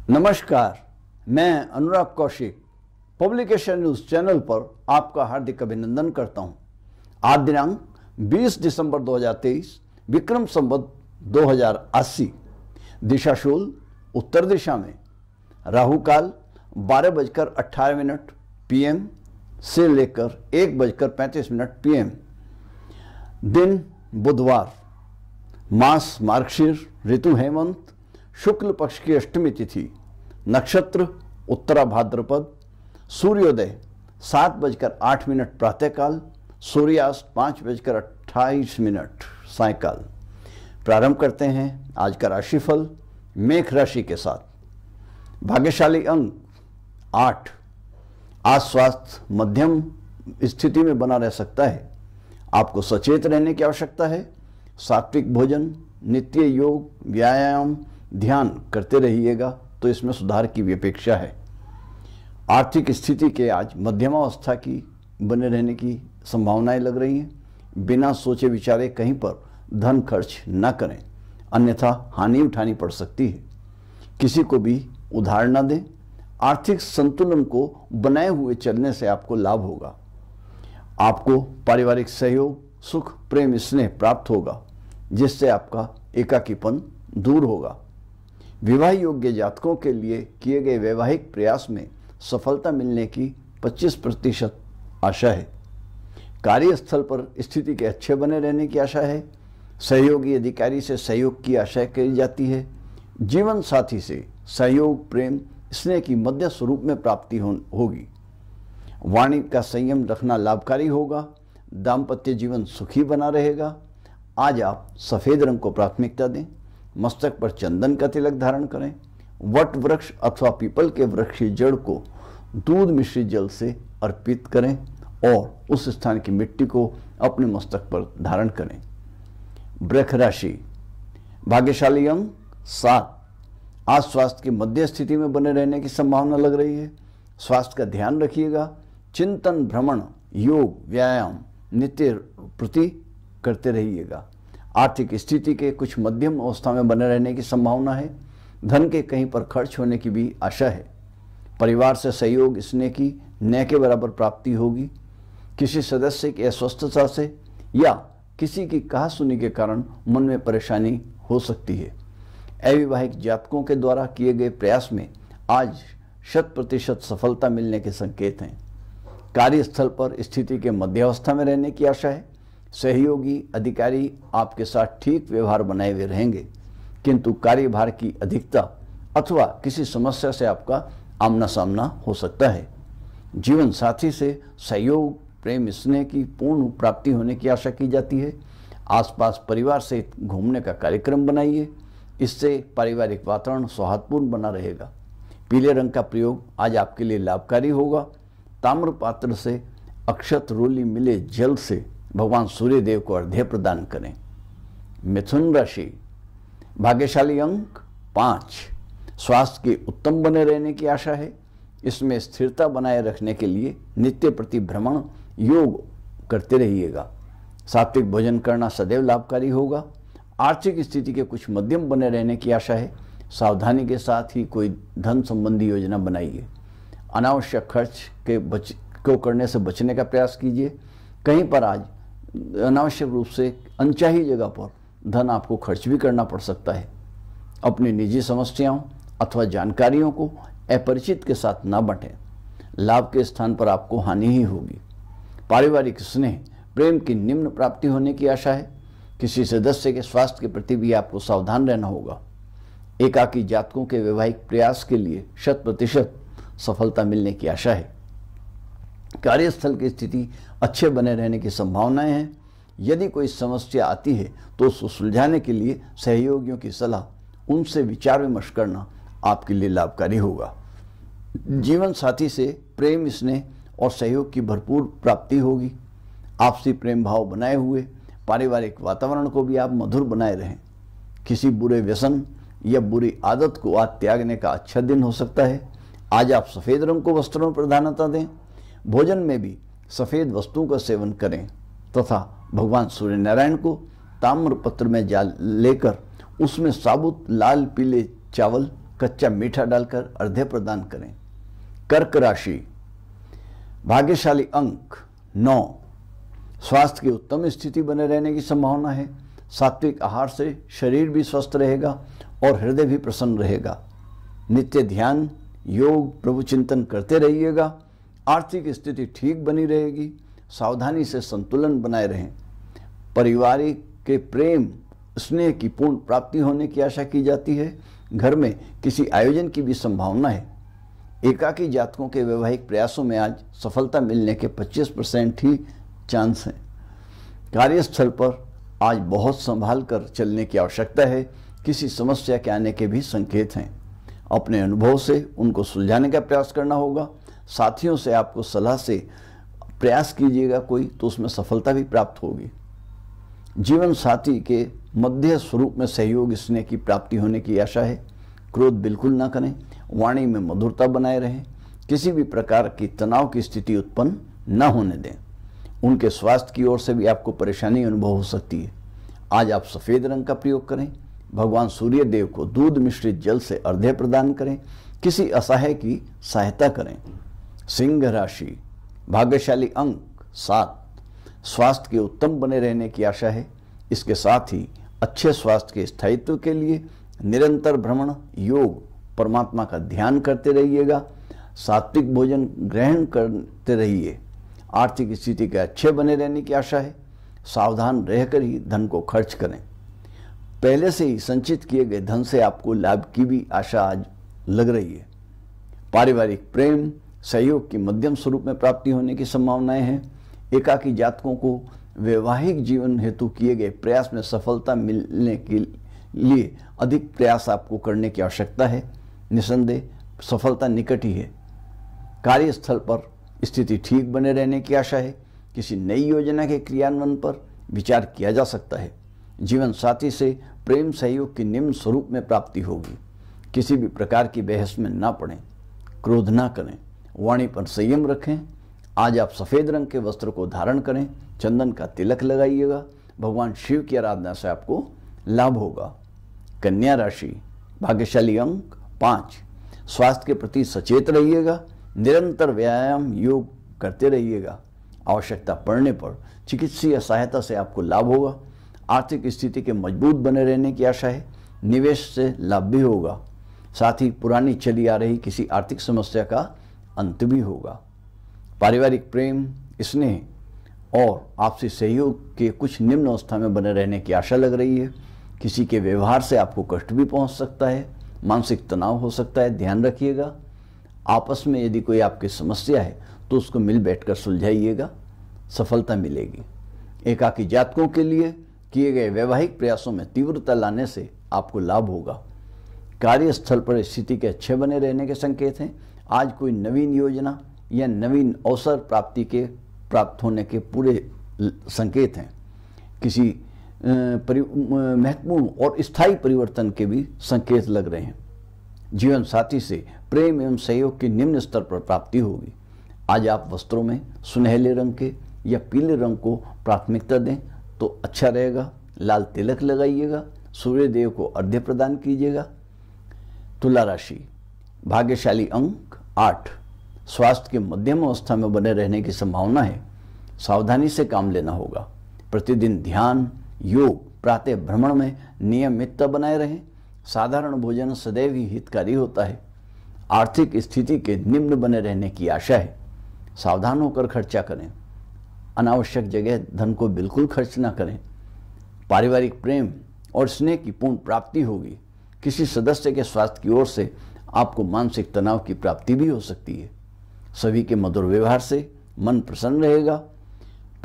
नमस्कार, मैं अनुराग Kaushik publication news channel पर आपका हार्दिक अभिनंदन करता हूं। आज दिनांक 20 दिसंबर 2023 विक्रम संवत 2080, दिशाशूल उत्तर दिशा में, राहु काल 12:18 PM से लेकर 1:35 PM, दिन बुधवार, मास मार्गशीर, ऋतु हेमंत, शुक्ल पक्ष की अष्टमी तिथि, नक्षत्र उत्तरा भाद्रपद, सूर्योदय 7:08 प्रातःकाल, सूर्यास्त 5:28 सायंकाल। प्रारंभ करते हैं आज का राशिफल मेष राशि के साथ। भाग्यशाली अंक 8। आज स्वास्थ्य मध्यम स्थिति में बना रह सकता है। आपको सचेत रहने की आवश्यकता है। सात्विक भोजन, नित्य योग, व्यायाम, ध्यान करते रहिएगा तो इसमें सुधार की भी अपेक्षा है। आर्थिक स्थिति के आज मध्यमावस्था की बने रहने की संभावनाएं लग रही हैं। बिना सोचे विचारे कहीं पर धन खर्च न करें, अन्यथा हानि उठानी पड़ सकती है। किसी को भी उधार न दें। आर्थिक संतुलन को बनाए हुए चलने से आपको लाभ होगा। आपको पारिवारिक सहयोग, सुख, प्रेम, स्नेह प्राप्त होगा, जिससे आपका एकाकीपन दूर होगा। विवाह योग्य जातकों के लिए किए गए वैवाहिक प्रयास में सफलता मिलने की 25% आशा है। कार्यस्थल पर स्थिति के अच्छे बने रहने की आशा है। सहयोगी अधिकारी से सहयोग की आशा की जाती है। जीवन साथी से सहयोग, प्रेम, स्नेह की मध्य स्वरूप में प्राप्ति होगी। वाणी का संयम रखना लाभकारी होगा। दाम्पत्य जीवन सुखी बना रहेगा। आज आप सफेद रंग को प्राथमिकता दें। मस्तक पर चंदन का तिलक धारण करें। वट वृक्ष अथवा पीपल के वृक्ष की जड़ को दूध मिश्रित जल से अर्पित करें और उस स्थान की मिट्टी को अपने मस्तक पर धारण करें। वृष राशि, भाग्यशाली अंक 7। आज स्वास्थ्य की मध्य स्थिति में बने रहने की संभावना लग रही है। स्वास्थ्य का ध्यान रखिएगा। चिंतन, भ्रमण, योग, व्यायाम नित्य प्रति करते रहिएगा। आर्थिक स्थिति के कुछ मध्यम अवस्था में बने रहने की संभावना है। धन के कहीं पर खर्च होने की भी आशा है। परिवार से सहयोग, स्नेह की न के बराबर प्राप्ति होगी। किसी सदस्य की अस्वस्थता से या किसी की कहासुनी के कारण मन में परेशानी हो सकती है। अविवाहित जातकों के द्वारा किए गए प्रयास में आज 100% सफलता मिलने के संकेत हैं। कार्यस्थल पर स्थिति के मध्यावस्था में रहने की आशा है। सहयोगी अधिकारी आपके साथ ठीक व्यवहार बनाए हुए रहेंगे, किंतु कार्यभार की अधिकता अथवा किसी समस्या से आपका आमना सामना हो सकता है। जीवन साथी से सहयोग, प्रेम, स्नेह की पूर्ण प्राप्ति होने की आशा की जाती है। आसपास परिवार से घूमने का कार्यक्रम बनाइए, इससे पारिवारिक वातावरण सौहार्दपूर्ण बना रहेगा। पीले रंग का प्रयोग आज आपके लिए लाभकारी होगा। ताम्र पात्र से अक्षत रोली मिले जल से भगवान सूर्य देव को अर्घ्य प्रदान करें। मिथुन राशि, भाग्यशाली अंक 5। स्वास्थ्य के उत्तम बने रहने की आशा है। इसमें स्थिरता बनाए रखने के लिए नित्य प्रति भ्रमण, योग करते रहिएगा। सात्विक भोजन करना सदैव लाभकारी होगा। आर्थिक स्थिति के कुछ मध्यम बने रहने की आशा है। सावधानी के साथ ही कोई धन संबंधी योजना बनाइए। अनावश्यक खर्च को करने से बचने का प्रयास कीजिए। कहीं पर आज अनावश्यक रूप से अनचाही जगह पर धन आपको खर्च भी करना पड़ सकता है। अपनी निजी समस्याओं अथवा जानकारियों को अपरिचित के साथ ना बांटें। लाभ के स्थान पर आपको हानि ही होगी। पारिवारिक स्नेह, प्रेम की निम्न प्राप्ति होने की आशा है। किसी सदस्य के स्वास्थ्य के प्रति भी आपको सावधान रहना होगा। एकाकी जातकों के वैवाहिक प्रयास के लिए 100% सफलता मिलने की आशा है। कार्यस्थल की स्थिति अच्छे बने रहने की संभावनाएं हैं। यदि कोई समस्या आती है तो उसको सुलझाने के लिए सहयोगियों की सलाह, उनसे विचार विमर्श करना आपके लिए लाभकारी होगा। जीवन साथी से प्रेम, स्नेह और सहयोग की भरपूर प्राप्ति होगी। आपसी प्रेम भाव बनाए हुए पारिवारिक वातावरण को भी आप मधुर बनाए रहें। किसी बुरे व्यसन या बुरी आदत को आज त्यागने का अच्छा दिन हो सकता है। आज आप सफ़ेद रंग को वस्त्रों में प्रधानता दें। भोजन में भी सफ़ेद वस्तुओं का सेवन करें तथा भगवान सूर्य नारायण को ताम्र पत्र में जाल लेकर उसमें साबुत लाल पीले चावल कच्चा मीठा डालकर अर्घ्य प्रदान करें। कर्क राशि, भाग्यशाली अंक 9, स्वास्थ्य की उत्तम स्थिति बने रहने की संभावना है। सात्विक आहार से शरीर भी स्वस्थ रहेगा और हृदय भी प्रसन्न रहेगा। नित्य ध्यान, योग, प्रभु चिंतन करते रहिएगा। आर्थिक स्थिति ठीक बनी रहेगी। सावधानी से संतुलन बनाए रहें। पारिवारिक के प्रेम स्नेह की पूर्ण प्राप्ति होने की आशा की जाती है। घर में किसी आयोजन की भी संभावना है। एकाकी जातकों के वैवाहिक प्रयासों में आज सफलता मिलने के 25% ही चांस हैं। कार्यस्थल पर आज बहुत संभाल कर चलने की आवश्यकता है। किसी समस्या के आने के भी संकेत हैं। अपने अनुभव से उनको सुलझाने का प्रयास करना होगा। साथियों से आपको सलाह से प्रयास कीजिएगा कोई, तो उसमें सफलता भी प्राप्त होगी। जीवन साथी के मध्य स्वरूप में सहयोग स्नेह की प्राप्ति होने की आशा है। क्रोध बिल्कुल ना करें। वाणी में मधुरता बनाए रहें। किसी भी प्रकार की तनाव की स्थिति उत्पन्न न होने दें। उनके स्वास्थ्य की ओर से भी आपको परेशानी अनुभव हो सकती है। आज आप सफ़ेद रंग का प्रयोग करें। भगवान सूर्य देव को दूध मिश्रित जल से अर्घ्य प्रदान करें। किसी असहाय की सहायता करें। सिंह राशि, भाग्यशाली अंक 7, स्वास्थ्य के उत्तम बने रहने की आशा है। इसके साथ ही अच्छे स्वास्थ्य के स्थायित्व के लिए निरंतर भ्रमण, योग, परमात्मा का ध्यान करते रहिएगा। सात्विक भोजन ग्रहण करते रहिए। आर्थिक स्थिति के अच्छे बने रहने की आशा है। सावधान रहकर ही धन को खर्च करें। पहले से ही संचित किए गए धन से आपको लाभ की भी आशा आज लग रही है। पारिवारिक प्रेम सहयोग की मध्यम स्वरूप में प्राप्ति होने की संभावनाएं हैं। एकाकी जातकों को वैवाहिक जीवन हेतु किए गए प्रयास में सफलता मिलने के लिए अधिक प्रयास आपको करने की आवश्यकता है। निसंदेह सफलता निकट ही है। कार्यस्थल पर स्थिति ठीक बने रहने की आशा है। किसी नई योजना के क्रियान्वयन पर विचार किया जा सकता है। जीवन साथी से प्रेम सहयोग की निम्न स्वरूप में प्राप्ति होगी। किसी भी प्रकार की बहस में ना पड़ें। क्रोध ना करें। वाणी पर संयम रखें। आज आप सफ़ेद रंग के वस्त्र को धारण करें। चंदन का तिलक लगाइएगा। भगवान शिव की आराधना से आपको लाभ होगा। कन्या राशि, भाग्यशाली अंक 5, स्वास्थ्य के प्रति सचेत रहिएगा। निरंतर व्यायाम योग करते रहिएगा। आवश्यकता पड़ने पर चिकित्सीय सहायता से आपको लाभ होगा। आर्थिक स्थिति के मजबूत बने रहने की आशा है। निवेश से लाभ भी होगा। साथ ही पुरानी चली आ रही किसी आर्थिक समस्या का अंत भी होगा। पारिवारिक प्रेम, स्नेह और आपसी सहयोग के कुछ निम्न अवस्था में बने रहने की आशा लग रही है। किसी के व्यवहार से आपको कष्ट भी पहुंच सकता है। मानसिक तनाव हो सकता है, ध्यान रखिएगा। आपस में यदि कोई आपकी समस्या है तो उसको मिल बैठकर सुलझाइएगा, सफलता मिलेगी। एकाकी जातकों के लिए किए गए वैवाहिक प्रयासों में तीव्रता लाने से आपको लाभ होगा। कार्यस्थल पर स्थिति के अच्छे बने रहने के संकेत हैं। आज कोई नवीन योजना या नवीन अवसर प्राप्त होने के पूरे संकेत हैं। किसी महत्वपूर्ण और स्थायी परिवर्तन के भी संकेत लग रहे हैं। जीवन साथी से प्रेम एवं सहयोग की निम्न स्तर पर प्राप्ति होगी। आज आप वस्त्रों में सुनहले रंग के या पीले रंग को प्राथमिकता दें तो अच्छा रहेगा। लाल तिलक लगाइएगा। सूर्य देव को अर्घ्य प्रदान कीजिएगा। तुला राशि, भाग्यशाली अंक 8, स्वास्थ्य के मध्यम अवस्था में बने रहने की संभावना है। सावधानी से काम लेना होगा। प्रतिदिन ध्यान, योग, प्रातः भ्रमण में नियमितता बनाए रहें। साधारण भोजन सदैव ही हितकारी होता है। आर्थिक स्थिति के निम्न बने रहने की आशा है। सावधान होकर खर्चा करें। अनावश्यक जगह धन को बिल्कुल खर्च ना करें। पारिवारिक प्रेम और स्नेह की पूर्ण प्राप्ति होगी। किसी सदस्य के स्वास्थ्य की ओर से आपको मानसिक तनाव की प्राप्ति भी हो सकती है। सभी के मधुर व्यवहार से मन प्रसन्न रहेगा।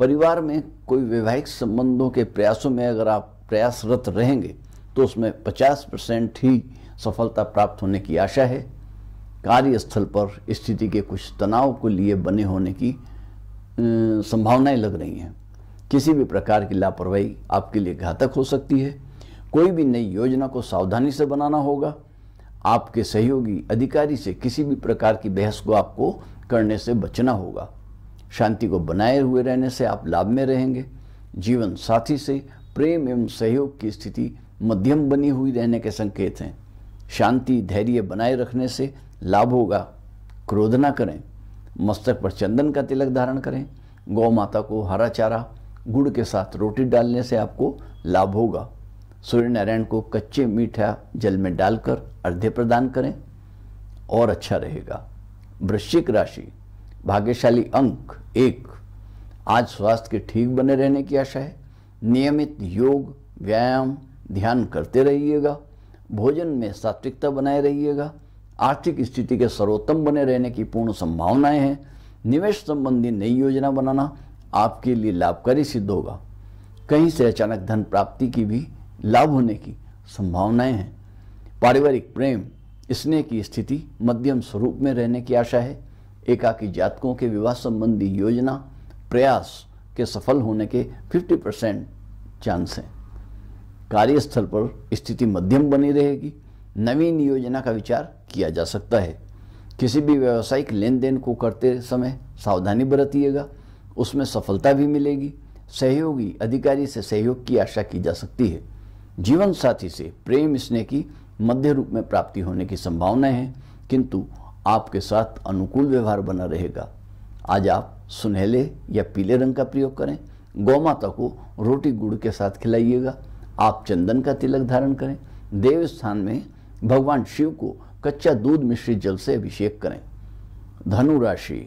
परिवार में कोई वैवाहिक संबंधों के प्रयासों में अगर आप प्रयासरत रहेंगे तो उसमें 50% ही सफलता प्राप्त होने की आशा है। कार्यस्थल पर स्थिति के कुछ तनाव को लिए बने होने की संभावनाएं लग रही हैं। किसी भी प्रकार की लापरवाही आपके लिए घातक हो सकती है। कोई भी नई योजना को सावधानी से बनाना होगा। आपके सहयोगी अधिकारी से किसी भी प्रकार की बहस को आपको करने से बचना होगा। शांति को बनाए हुए रहने से आप लाभ में रहेंगे। जीवन साथी से प्रेम एवं सहयोग की स्थिति मध्यम बनी हुई रहने के संकेत हैं। शांति धैर्य बनाए रखने से लाभ होगा। क्रोध न करें। मस्तक पर चंदन का तिलक धारण करें। गौ माता को हरा चारा गुड़ के साथ रोटी डालने से आपको लाभ होगा। सूर्य नारायण को कच्चे मीठा जल में डालकर अर्घ्य प्रदान करें और अच्छा रहेगा। वृश्चिक राशि, भाग्यशाली अंक 1। आज स्वास्थ्य के ठीक बने रहने की आशा है। नियमित योग व्यायाम ध्यान करते रहिएगा। भोजन में सात्विकता बनाए रहिएगा। आर्थिक स्थिति के सर्वोत्तम बने रहने की पूर्ण संभावनाएं हैं। निवेश संबंधी नई योजना बनाना आपके लिए लाभकारी सिद्ध होगा। कहीं से अचानक धन प्राप्ति की भी लाभ होने की संभावनाएं हैं। पारिवारिक प्रेम स्नेह की स्थिति मध्यम स्वरूप में रहने की आशा है। एकाकी जातकों के विवाह संबंधी योजना प्रयास के सफल होने के 50% चांस हैं। कार्यस्थल पर स्थिति मध्यम बनी रहेगी। नवीन योजना का विचार किया जा सकता है। किसी भी व्यावसायिक लेन देन को करते समय सावधानी बरतिएगा, उसमें सफलता भी मिलेगी। सहयोगी अधिकारी से सहयोग की आशा की जा सकती है। जीवन साथी से प्रेम स्नेह की मध्य रूप में प्राप्ति होने की संभावनाएं हैं, किंतु आपके साथ अनुकूल व्यवहार बना रहेगा। आज आप सुनहले या पीले रंग का प्रयोग करें। गौ माता को रोटी गुड़ के साथ खिलाइएगा। आप चंदन का तिलक धारण करें। देव स्थान में भगवान शिव को कच्चा दूध मिश्रित जल से अभिषेक करें। धनु राशि,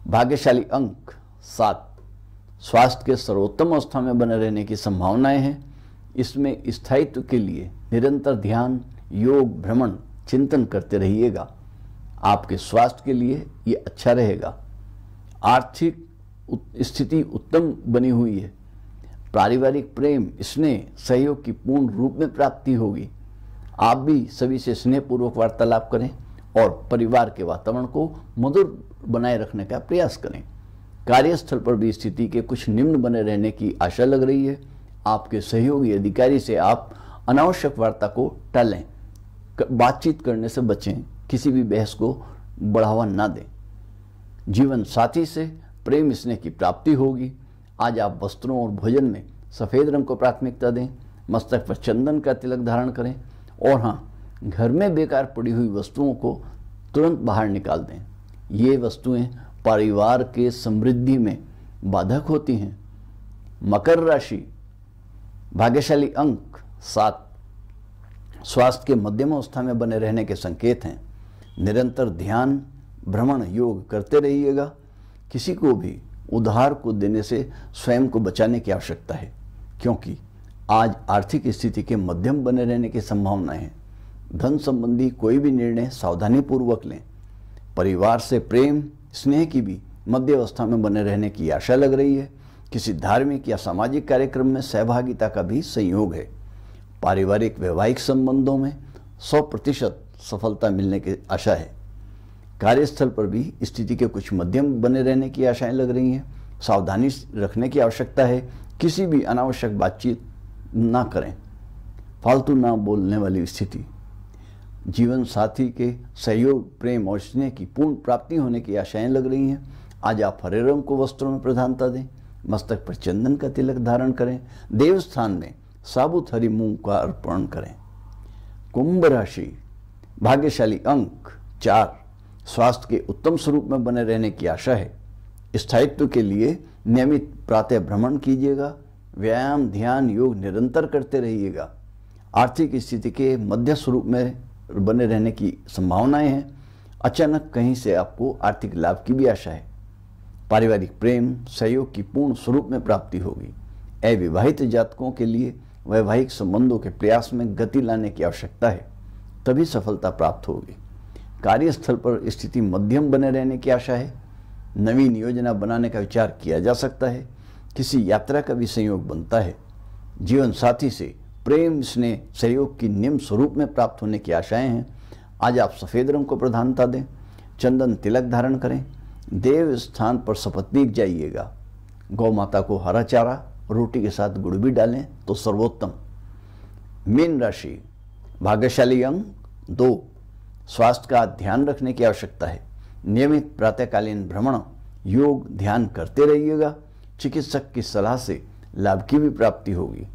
भाग्यशाली अंक 7। स्वास्थ्य के सर्वोत्तम अवस्था में बने रहने की संभावनाएं हैं। इसमें स्थायित्व के लिए निरंतर ध्यान योग भ्रमण चिंतन करते रहिएगा। आपके स्वास्थ्य के लिए ये अच्छा रहेगा। आर्थिक स्थिति उत्तम बनी हुई है। पारिवारिक प्रेम स्नेह सहयोग की पूर्ण रूप में प्राप्ति होगी। आप भी सभी से स्नेहपूर्वक वार्तालाप करें और परिवार के वातावरण को मधुर बनाए रखने का प्रयास करें। कार्यस्थल पर भी स्थिति के कुछ निम्न बने रहने की आशा लग रही है। आपके सहयोगी अधिकारी से आप अनावश्यक वार्ता को टालें। बातचीत करने से बचें। किसी भी बहस को बढ़ावा ना दें। जीवन साथी से प्रेम स्नेह की प्राप्ति होगी। आज आप वस्त्रों और भोजन में सफ़ेद रंग को प्राथमिकता दें। मस्तक पर चंदन का तिलक धारण करें और हाँ, घर में बेकार पड़ी हुई वस्तुओं को तुरंत बाहर निकाल दें। ये वस्तुएं परिवार के समृद्धि में बाधक होती हैं। मकर राशि, भाग्यशाली अंक 7। स्वास्थ्य के मध्यम अवस्था में बने रहने के संकेत हैं। निरंतर ध्यान भ्रमण योग करते रहिएगा। किसी को भी उधार को देने से स्वयं को बचाने की आवश्यकता है, क्योंकि आज आर्थिक स्थिति के मध्यम बने रहने की संभावनाएं हैं। धन संबंधी कोई भी निर्णय सावधानी पूर्वक लें। परिवार से प्रेम स्नेह की भी मध्य अवस्था में बने रहने की आशा लग रही है। किसी धार्मिक या सामाजिक कार्यक्रम में सहभागिता का भी संयोग है। पारिवारिक वैवाहिक संबंधों में 100% सफलता मिलने की आशा है। कार्यस्थल पर भी स्थिति के कुछ मध्यम बने रहने की आशाएं लग रही हैं। सावधानी रखने की आवश्यकता है। किसी भी अनावश्यक बातचीत ना करें। फालतू ना बोलने वाली स्थिति। जीवन साथी के सहयोग प्रेम और स्नेह की पूर्ण प्राप्ति होने की आशाएं लग रही हैं। आज आप हरे रंग को वस्त्रों में प्रधानता दें। मस्तक पर चंदन का तिलक धारण करें। देव स्थान में साबुत हरी मूंग का अर्पण करें। कुंभ राशि, भाग्यशाली अंक 4। स्वास्थ्य के उत्तम स्वरूप में बने रहने की आशा है। स्थायित्व के लिए नियमित प्रातः भ्रमण कीजिएगा। व्यायाम ध्यान योग निरंतर करते रहिएगा। आर्थिक स्थिति के मध्य स्वरूप में बने रहने की संभावनाएं हैं। अचानक कहीं से आपको आर्थिक लाभ की भी आशा है। पारिवारिक प्रेम सहयोग की पूर्ण स्वरूप में प्राप्ति होगी। अविवाहित जातकों के लिए वैवाहिक संबंधों के प्रयास में गति लाने की आवश्यकता है, तभी सफलता प्राप्त होगी। कार्यस्थल पर स्थिति मध्यम बने रहने की आशा है। नवीन योजना बनाने का विचार किया जा सकता है। किसी यात्रा का भी संयोग बनता है। जीवन साथी से प्रेम स्नेह सहयोग की निम्न स्वरूप में प्राप्त होने की आशाएं हैं। आज आप सफ़ेद रंग को प्रधानता दें। चंदन तिलक धारण करें। देव स्थान पर सपत्नीक जाइएगा। गौ माता को हरा चारा रोटी के साथ गुड़ भी डालें तो सर्वोत्तम। मीन राशि, भाग्यशाली अंक 2। स्वास्थ्य का ध्यान रखने की आवश्यकता है। नियमित प्रातःकालीन भ्रमण योग ध्यान करते रहिएगा। चिकित्सक की सलाह से लाभ की भी प्राप्ति होगी।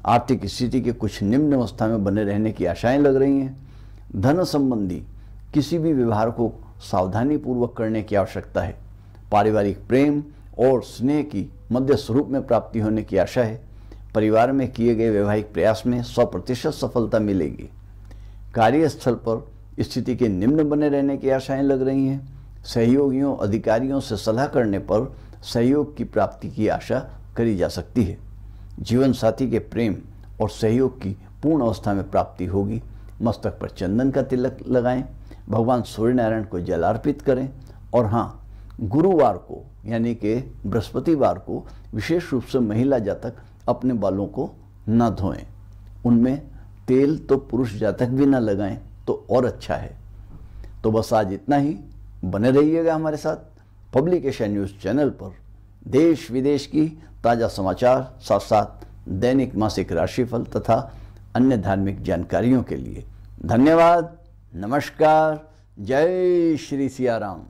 आर्थिक स्थिति के कुछ निम्न अवस्था में बने रहने की आशाएं लग रही हैं। धन संबंधी किसी भी व्यवहार को सावधानी पूर्वक करने की आवश्यकता है। पारिवारिक प्रेम और स्नेह की मध्य स्वरूप में प्राप्ति होने की आशा है। परिवार में किए गए वैवाहिक प्रयास में 100% सफलता मिलेगी। कार्यस्थल पर स्थिति के निम्न बने रहने की आशाएं लग रही हैं। सहयोगियों अधिकारियों से सलाह करने पर सहयोग की प्राप्ति की आशा करी जा सकती है। जीवन साथी के प्रेम और सहयोग की पूर्ण अवस्था में प्राप्ति होगी। मस्तक पर चंदन का तिलक लगाएं, भगवान सूर्य नारायण को जल अर्पित करें और हाँ, गुरुवार को यानी कि बृहस्पतिवार को विशेष रूप से महिला जातक अपने बालों को न धोएं। उनमें तेल तो पुरुष जातक भी न लगाएं तो और अच्छा है। तो बस आज इतना ही। बने रहिएगा हमारे साथ पब्लिक एशिया न्यूज़ चैनल पर। देश विदेश की ताज़ा समाचार, साथ साथ दैनिक मासिक राशिफल तथा अन्य धार्मिक जानकारियों के लिए। धन्यवाद। नमस्कार। जय श्री सियाराम।